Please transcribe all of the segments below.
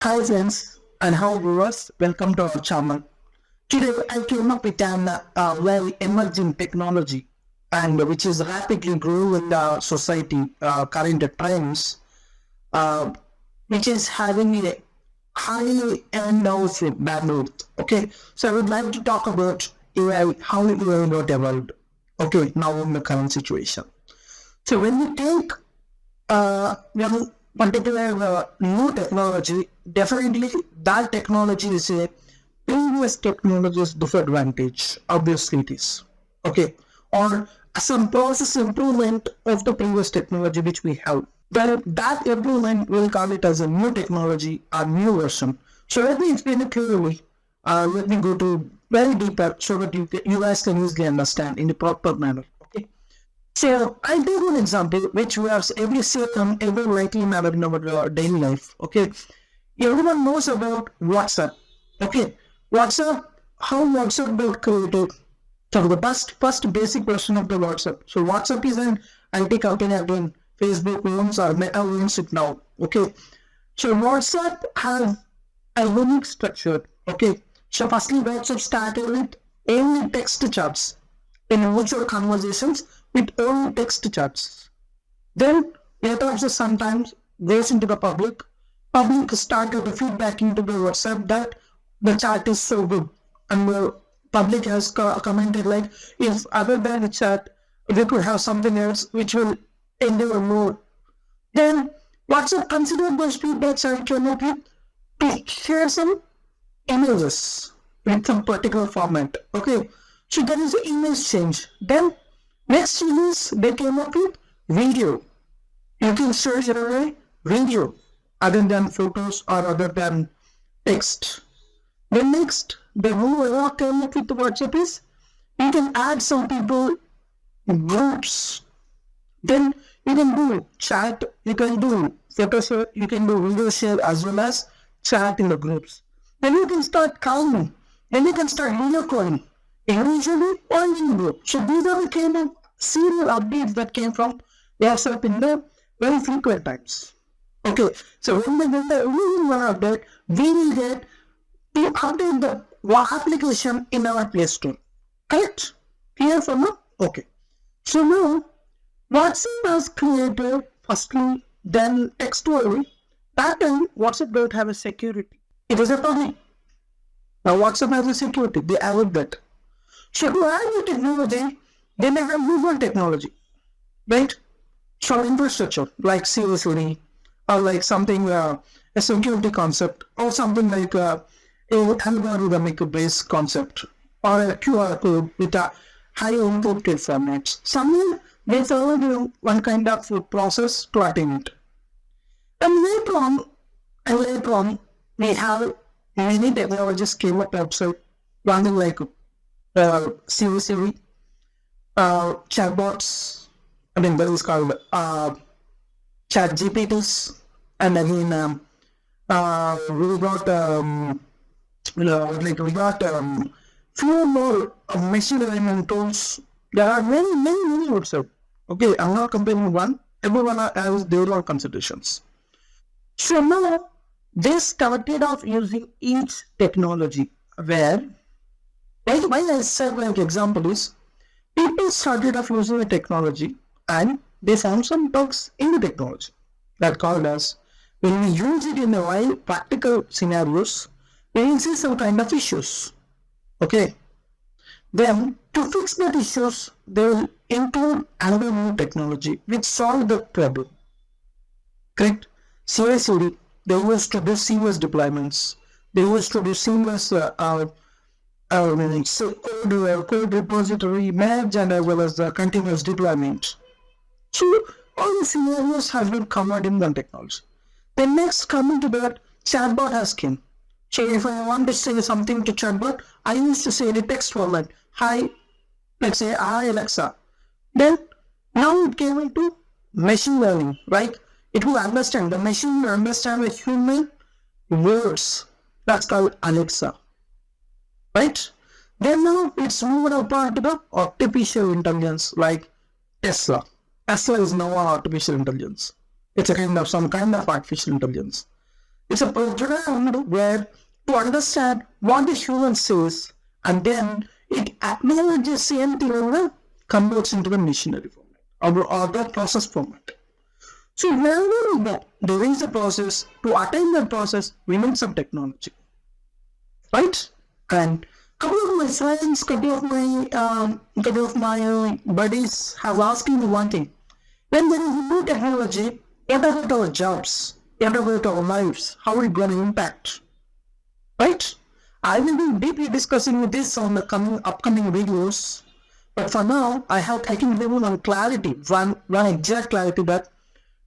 Hi friends and how viewers, welcome to our channel. Today I came up with an very emerging technology and which is rapidly growing in the society, current trends, uh, which is having a high end of bandwidth. Okay, so I would like to talk about AI, how AI got evolved. Okay, now in the current situation. So when we take one particular new technology, definitely that technology is a previous technology's disadvantage. Obviously, it is okay, or some process improvement of the previous technology which we have. Then that improvement will call it as a new technology, a new version. So let me explain it clearly. Let me go to very deeper so that you guys can easily understand in a proper manner. Okay. So I'll take one example which we have every second, every likely matter in our daily life. Okay, everyone knows about WhatsApp. Okay, WhatsApp, how WhatsApp got created. So the first basic version of the WhatsApp. So WhatsApp is an IT company again. Facebook owns or Meta owns it now. Okay, so WhatsApp has a unique structure. Okay, so firstly WhatsApp started with only text chats in virtual conversations with only text chats. Then later also sometimes goes into the public. Public started to feedback into the WhatsApp that the chat is so good. And the public has commented like, if other than the chat, we could have something else which will endure more. Then WhatsApp considered those feedbacks alternative to share some images in some particular format. Okay, so there is an image change. Then next is they came up with video. You can search it away video other than photos or other than text. Then next, the who came up with the WhatsApp is you can add some people groups. Then you can do chat, you can do photo share, you can do video share as well as chat in the groups. Then you can start calling. Then you can start video calling individually or in group. So these are the kind of serial updates that came from WhatsApp in the very frequent times. Okay, so when we get the really one update, we will get to update the application in our Play Store. Correct? Clear for now? Okay. So now WhatsApp was created firstly, then externally. That time WhatsApp don't have a security. It is a problem. Now WhatsApp has a security. They added that. So to add new technology, then they have Google technology, right? So infrastructure like seriously, or like something a security concept, or something like a algorithmic based concept, or a QR code with a high encrypted formats. Somewhere they follow one kind of process to attain it. And later on, we have many technologies came up outside, one like seriously, chatbots. I mean, that is called chat GPTs, and again, we got we got few more machine learning tools. There are many also. Okay, I'm not comparing one. Everyone has their own considerations. So now they started off using each technology where, why I said like example is, people started off using a technology and they found some bugs in the technology that called us. When we use it in a while practical scenarios, we will see some kind of issues. Okay. Then to fix that issues, they will include another new technology which solve the problem. Correct? CI/CD, they used to do seamless deployments. They used to do seamless so code repository manage and as well as the continuous deployment. So all the scenarios have been covered in the technology. Then next coming to that, chatbot has came. So if I want to say something to chatbot, I used to say in a text format, hi, let's say hi Alexa. Then now it came into machine learning, right? It will understand, the machine will understand the human words. That's called Alexa. Right? Then now it's moved upon to the artificial intelligence like Tesla. Tesla is now artificial intelligence. It's a kind of some kind of artificial intelligence. It's a program where to understand what the human says, and then it acknowledges the same thing and converts into the machinery format or the process format. So wherever there is a process, to attain that process, we need some technology, right? And couple of my friends, couple of my buddies have asked me one thing: when there is new technology, what about our jobs? What about our lives? How are we going to impact? Right? I will be deeply discussing this on the upcoming videos. But for now, I have taken level on clarity, one exact clarity that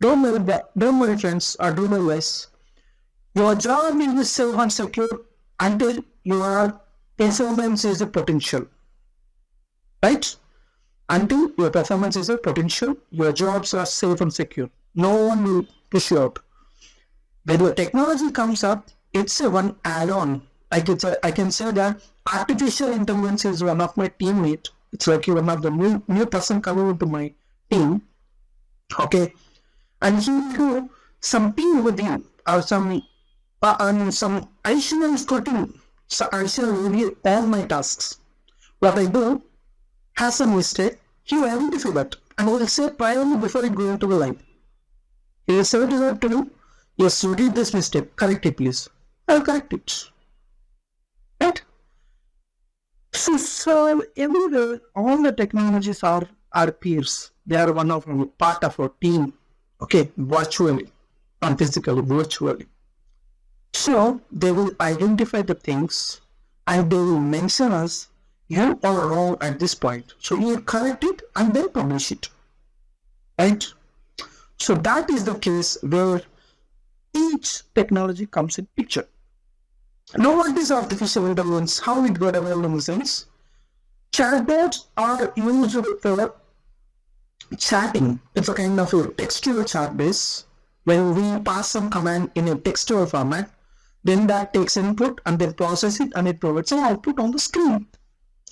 don't worry friends or don't worry guys. Your job will be safe and secure until your performance is a potential. Right? Until your performance is a potential, your jobs are safe and secure. No one will push you out. When the technology comes up, it's a one add-on. I can say that artificial intelligence is one of my teammates. It's like one of the new person coming into my team. Okay. And he do something with you or some additional scrutiny. So additional review all my tasks. What I do has some mistake, he will identify that and will say priorly before it goes into the line. He will say to you, yes, you did this mistake, correct it please. I'll correct it. Right? So everywhere, all the technologies are our peers. They are one of part of our team. Okay, virtually, not physically, virtually. So they will identify the things and they will mention us, you are wrong at this point. So you correct it and then publish it. Right? So that is the case where each technology comes in picture. Now what is artificial intelligence? How it got available in the sense? Chatbots are used for chatting. It's a kind of a textual chat base. When we pass some command in a textual format, then that takes input and then process it and it provides an output on the screen.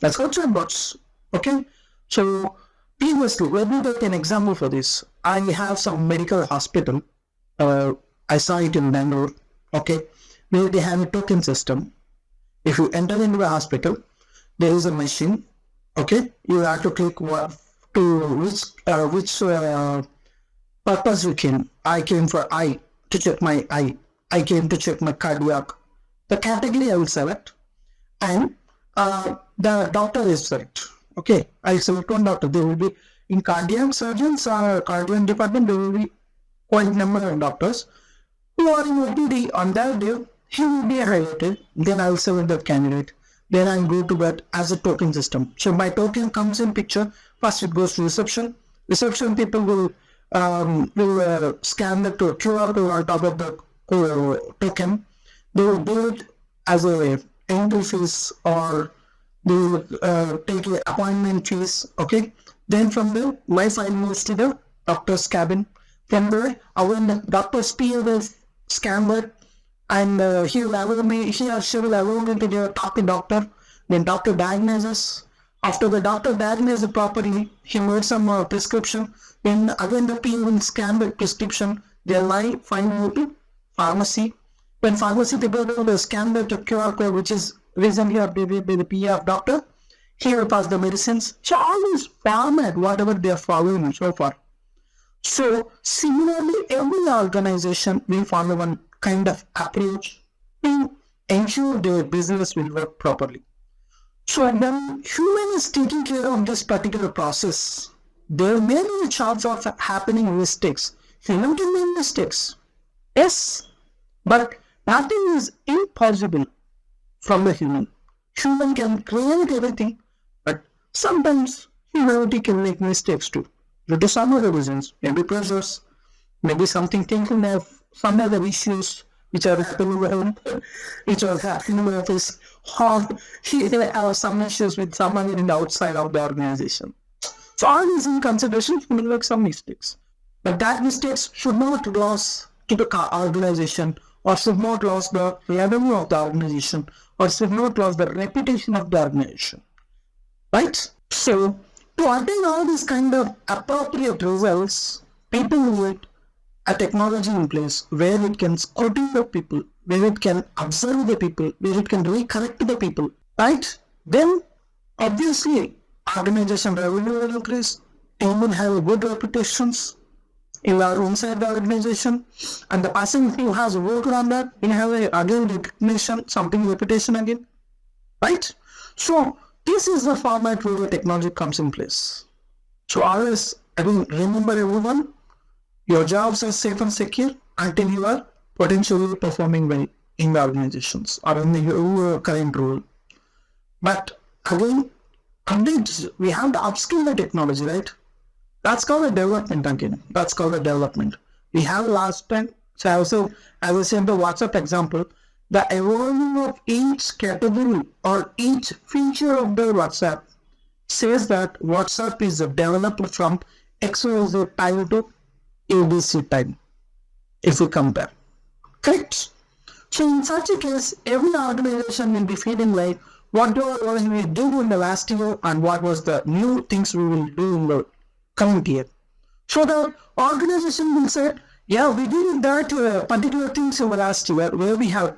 That's called chatbots. Okay? So previously, let me take an example for this. I have some medical hospital. I saw it in Bangalore. Okay? Where they have a token system. If you enter into a hospital, there is a machine. Okay? You have to click which purpose you came. I came for eye, to check my eye. I came to check my cardiac. The category I will select. And the doctor is select. Okay, I select one doctor. There will be in cardiac surgeons or cardiac department, there will be quite a number of doctors who are in OPD on that day. He will be highlighted. Then I will select that candidate. Then I go to that as a token system. So my token comes in picture. First it goes to reception. Reception people will scan the QR code on top of the token. They will do it as a entry fees or they will take an appointment fees. Okay. Then from there, my file moves to the doctor's cabin. Then when the doctor's PA will scan that and he or she will allow me to talk to doctor. Then doctor diagnoses. After the doctor diagnoses properly, he made some prescription. Then again the PA will scan the prescription. Then I find out to pharmacy. When pharmacy people will scan the QR code, which is recently updated by the PA of doctor, he will pass the medicines. So all this format, whatever they are following so far. So similarly, every organization will follow one kind of approach to ensure their business will work properly. So when human is taking care of this particular process, there may be a chance of happening mistakes. Human can make mistakes. Yes, but nothing is impossible from the human. Human can create everything, but sometimes humanity can make mistakes too. Due to some other reasons, maybe pressures, maybe something thinking of some other issues which are happening around, which are happening with us, or some issues with someone in the outside of the organization. So all these in consideration, we will make some mistakes. But that mistakes should not lose to the organization or should not lose the revenue of the organization or should not lose the reputation of the organization. Right? So to attain all these kind of appropriate results, people will a technology in place where it can scrutinize the people, where it can observe the people, where it can recorrect the people, right? Then obviously organization revenue will increase, team will have good reputations in our inside the organization, and the person who has worked on that will have a again recognition, something reputation again, right? So this is the format where the technology comes in place. So always, again, remember everyone, your jobs are safe and secure until you are potentially performing well in the organizations or in your current role. But again, updates, we have to upskill the technology, right? That's called a development again. That's called a development. We have last time, so as I said, the WhatsApp example, the evolving of each category or each feature of the WhatsApp says that WhatsApp is developed from XYZ time to ABC time, if we compare. Correct? So in such a case, every organization will be feeling like what was we do in the last year and what was the new things we will do in the current year. So the organization will say, yeah, we did that particular things in the last year where we have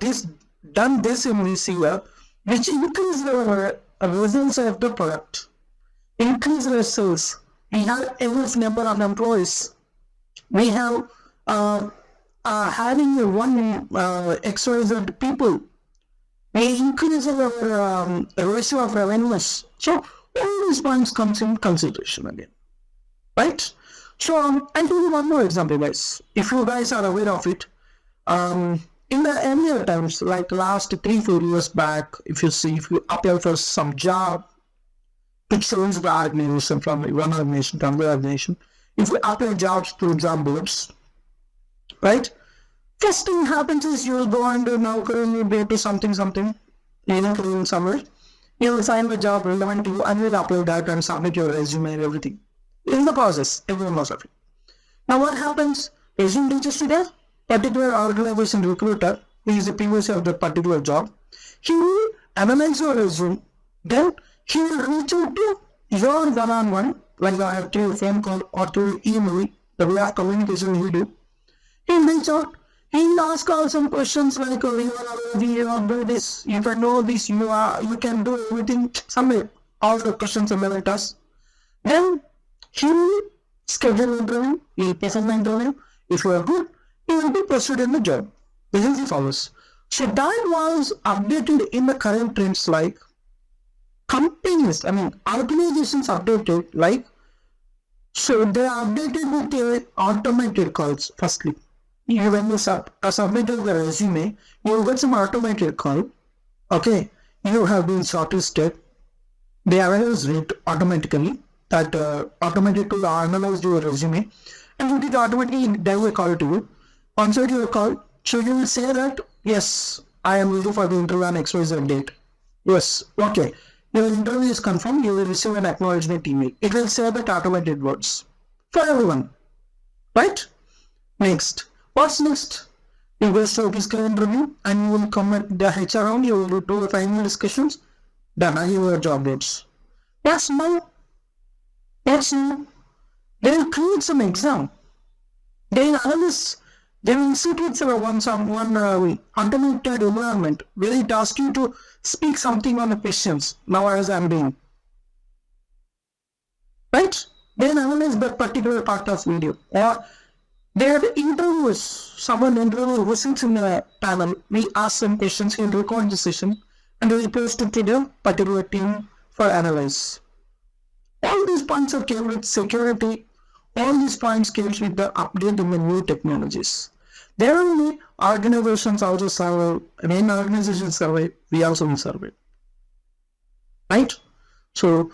done this in this year, which increase the results of the product, increase the sales. We have every number of employees. We have having one XYZ people. We increase our ratio of revenues. So all these points comes in consideration again, right? So I'll give you one more example, guys. If you guys are aware of it, in the earlier times, like last 3-4 years back, if you apply for some job, it shows the organization from one organization to another organization. If we apply jobs through job boards, right? First thing happens is you will go and now currently go to something, somewhere. You will sign the job relevant to you and you will upload that and submit your resume and everything. In the process, everyone knows of it. Now what happens? Resume reaches to the particular organization recruiter who is the POC of the particular job. He will analyze your resume, then he will reach out to your one-on-one, like I have to phone call or to email, the way of communication we do. He will reach out. He will ask all some questions like, oh, you want to do this, you can know this, you can do everything, somewhere, all the questions are like us. Then he will schedule an interview, he will perform the interview. If you are good, he will be pursued in the job. This is the follows. So that was updated in the current trends like companies, organizations updated like, so they are updated with their automated calls firstly. When you submitted the resume, you will get some automated call. Okay, you have been shortlisted. They analyze it automatically. That automated tool analyze your resume, and you did automatically they will call to you. Once you will call, so you will say that yes, I am looking for the interview on XYZ date. Yes, okay. Your interview is confirmed. You will receive an acknowledgement email. It will say that automated words for everyone, right? Next. What's next? You will start this interview and you will come at the HR round, you will do the final discussions, then are your job dates. That's now. They will create some exam. They will analyze, they will institute one automated environment where it asks you to speak something on the questions, now as I'm doing. Right? They will analyze that particular part of video. Or there are interviews, someone interview who sits in the panel, we ask some questions, he'll record the session, and we post it to the particular team for analysis. All these points are came with security, all these points came with the update in the new technologies. There are only organizations also survey, main organizations survey, we also survey. Right? So,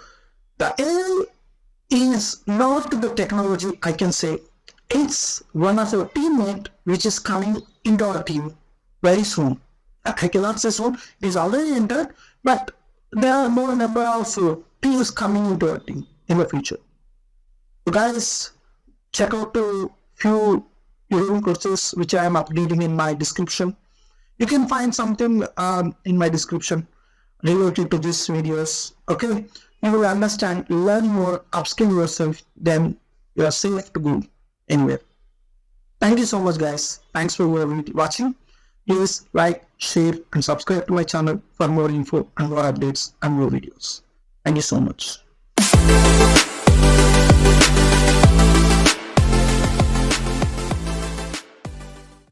the AI is not the technology, I can say. It's one of our teammate which is coming into our team very soon. I cannot say soon, it is already entered, but there are more number of teams coming into our team in the future. So guys, check out a few courses which I am updating in my description. You can find something in my description related to these videos. Okay, you will understand, learn more, upskill yourself, then you are safe to go anywhere. Thank you so much, guys. Thanks for watching. Please like, share, and subscribe to my channel for more info and more updates and more videos. Thank you so much.